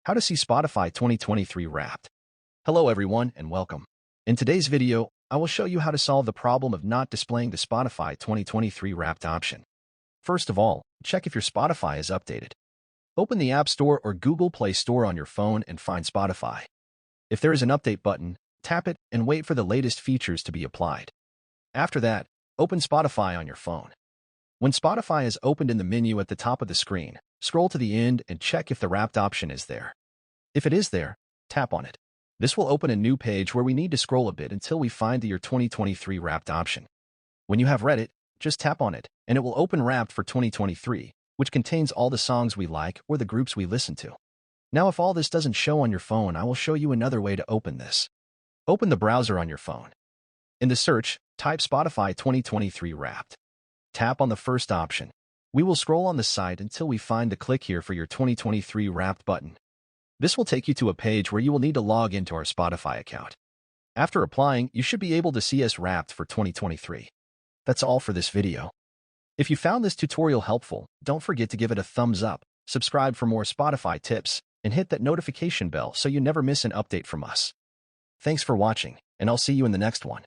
How to see Spotify 2023 Wrapped. Hello everyone and welcome. In today's video, I will show you how to solve the problem of not displaying the Spotify 2023 Wrapped option. First of all, check if your Spotify is updated. Open the App Store or Google Play Store on your phone and find Spotify. If there is an update button, tap it and wait for the latest features to be applied. After that, open Spotify on your phone. When Spotify is opened in the menu at the top of the screen, scroll to the end and check if the Wrapped option is there. If it is there, tap on it. This will open a new page where we need to scroll a bit until we find the Year 2023 Wrapped option. When you have read it, just tap on it, and it will open Wrapped for 2023, which contains all the songs we like or the groups we listen to. Now, if all this doesn't show on your phone, I will show you another way to open this. Open the browser on your phone. In the search, type Spotify 2023 Wrapped. Tap on the first option. We will scroll on the site until we find the Click Here for Your 2023 Wrapped button. This will take you to a page where you will need to log into our Spotify account. After applying, you should be able to see us Wrapped for 2023. That's all for this video. If you found this tutorial helpful, don't forget to give it a thumbs up, subscribe for more Spotify tips, and hit that notification bell so you never miss an update from us. Thanks for watching, and I'll see you in the next one.